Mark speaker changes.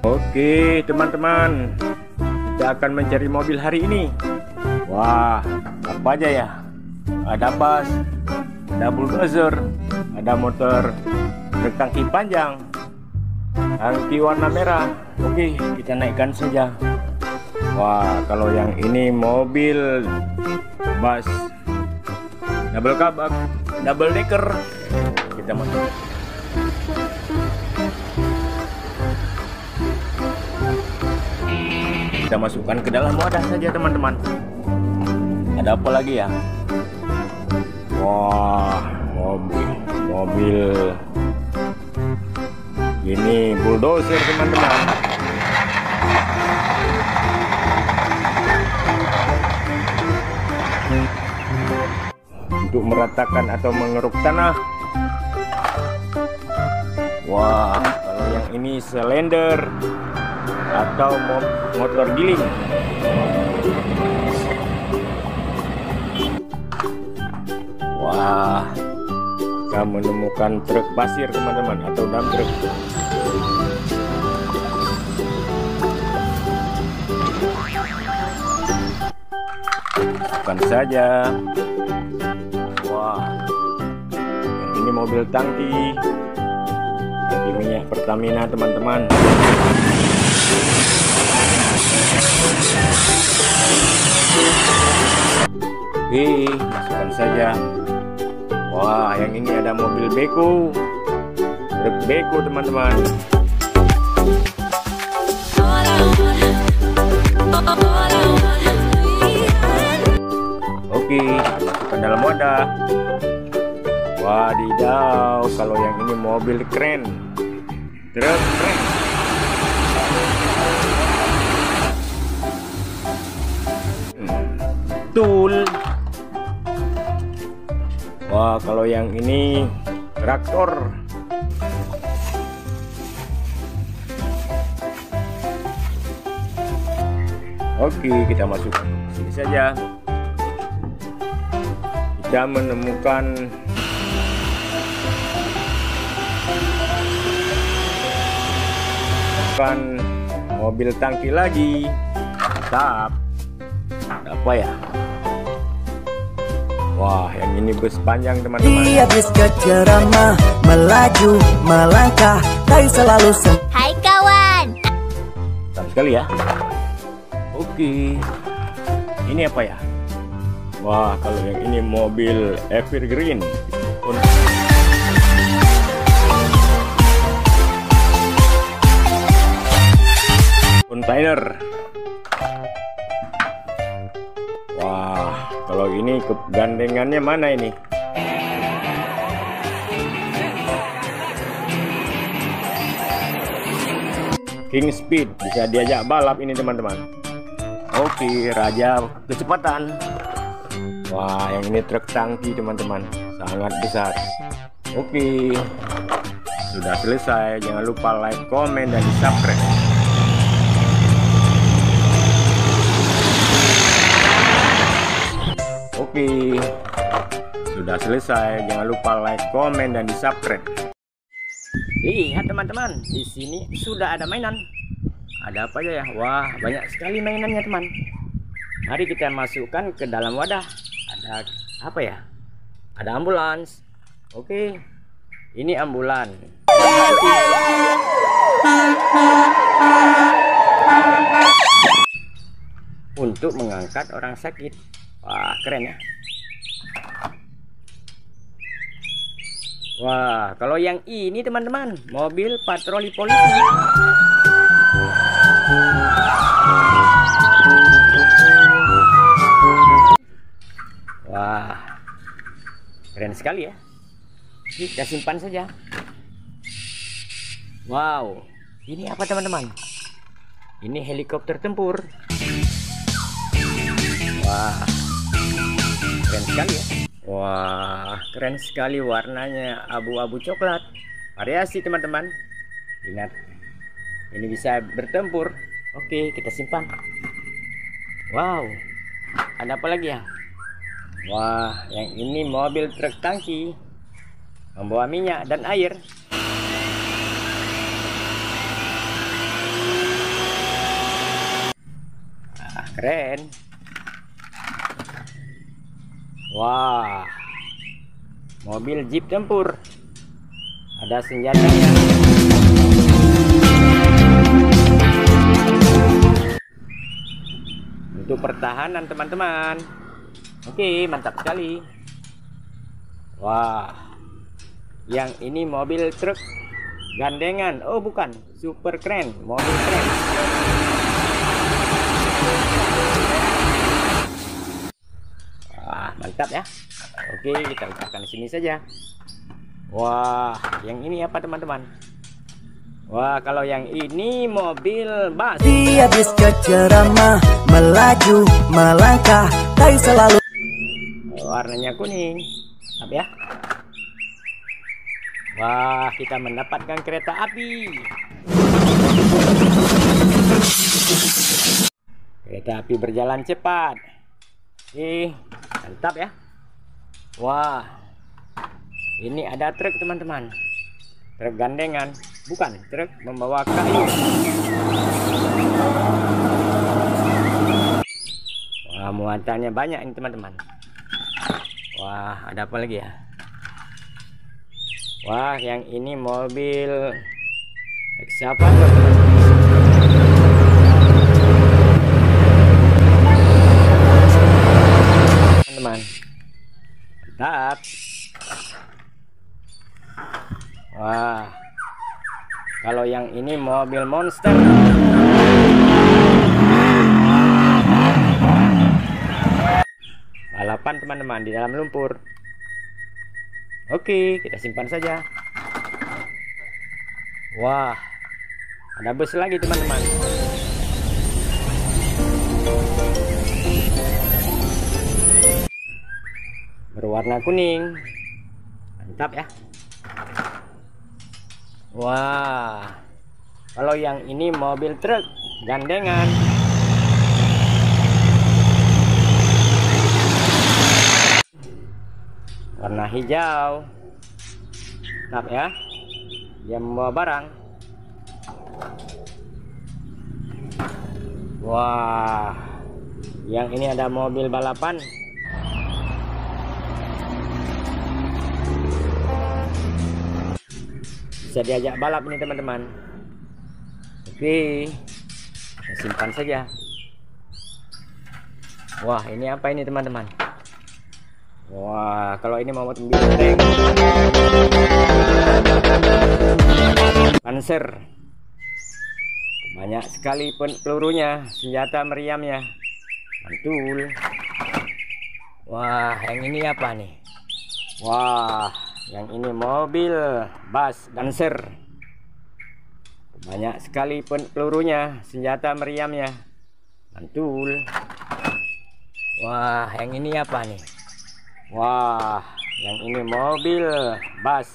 Speaker 1: Oke teman-teman, kita akan mencari mobil hari ini. Wah, apa aja ya? Ada bus, ada bulldozer, ada motor truk tangki panjang, tangki warna merah. Oke, kita naikkan saja. Wah, kalau yang ini mobil bus double kabak, double decker. Kita masuk. Kita masukkan ke dalam wadah saja teman-teman. Ada apa lagi ya? Wah, mobil ini bulldozer teman-teman. Untuk meratakan atau mengeruk tanah. Wah, kalau yang ini silinder atau motor giling. Wah, kita menemukan truk pasir teman-teman, atau dump truck. Bukan saja. Wah, yang ini mobil tangki minyak Pertamina teman-teman. Oke, masukkan saja. Wah, yang ini ada mobil beko, truk beko teman-teman. Oke, masukkan dalam wadah. Wadidaw, kalau yang ini mobil keren, truk keren. Tool. Wah, kalau yang ini traktor. Oke, kita masuk sini saja. Kita menemukan mobil tangki lagi. Mantap. Apa ya? Wah, yang ini bus panjang teman-teman.
Speaker 2: Dia bis kecerama, melaju, melangkah, tapi selalu
Speaker 3: Hai kawan.
Speaker 1: Mantap sekali ya. Oke, ini apa ya? Wah, kalau yang ini mobil Evergreen. Kontainer. Wah, kalau ini gandengannya mana ini? King Speed, bisa diajak balap ini teman-teman. Oke, raja kecepatan. Wah, yang ini truk tangki teman-teman, sangat besar. Oke, sudah selesai. Jangan lupa like, komen, dan subscribe. Oke, sudah selesai. Jangan lupa like, komen, dan subscribe. Lihat teman-teman, di sini sudah ada mainan. Ada apa aja ya? Wah, banyak sekali mainannya teman. Mari kita masukkan ke dalam wadah. Ada apa ya? Ada ambulans. Oke, ini ambulan. Untuk mengangkat orang sakit. Wah, keren ya. Wah, kalau yang ini teman-teman, mobil patroli polisi. Wah, keren sekali ya. Ini kita simpan saja. Wow, ini apa teman-teman? Ini helikopter tempur. Wah, keren sekali ya. Wah, keren sekali, warnanya abu-abu coklat. Variasi teman-teman. Ingat, ini bisa bertempur. Oke, kita simpan. Wow, ada apa lagi ya? Wah, yang ini mobil truk tangki, membawa minyak dan air. Keren. Wah, mobil jeep tempur, ada senjatanya. Untuk pertahanan teman-teman. Oke, mantap sekali. Wah, yang ini mobil truk gandengan. Oh bukan, super keren, mobil keren. Wah, mantap ya. Oke, kita letakkan di sini saja. Wah, yang ini apa teman-teman? Wah, kalau yang ini mobil bus.
Speaker 2: Dia bisa ceramah, melaju, melangkah, tapi selalu
Speaker 1: Warnanya kuning. Mantap ya. Wah, kita mendapatkan kereta api. Kereta api berjalan cepat. Mantap ya. Wah, ini ada truk teman-teman. Truk gandengan, bukan truk membawa kayu. Wah, muatannya banyak ini teman-teman. Wah, ada apa lagi ya? Wah, yang ini mobil ekskavator teman-teman. Mantap. Wah, kalau yang ini mobil monster. Balapan teman-teman di dalam lumpur. Oke, kita simpan saja. Wah, ada bus lagi teman-teman. Berwarna kuning. Mantap ya. Wah, kalau yang ini mobil truk gandengan. Warna hijau. Mantap ya. Dia membawa barang. Wah, yang ini ada mobil balapan. Bisa diajak balap ini teman-teman. Oke, kita simpan saja. Wah, ini apa ini teman-teman? Wah, kalau ini mau mobil tank Panzer, banyak sekali pelurunya, senjata meriamnya, mantul. Wah, yang ini apa nih? Wah, yang ini mobil bus Panzer, banyak sekali pelurunya, senjata meriamnya, mantul. Wah, yang ini apa nih? Wah, yang ini mobil bus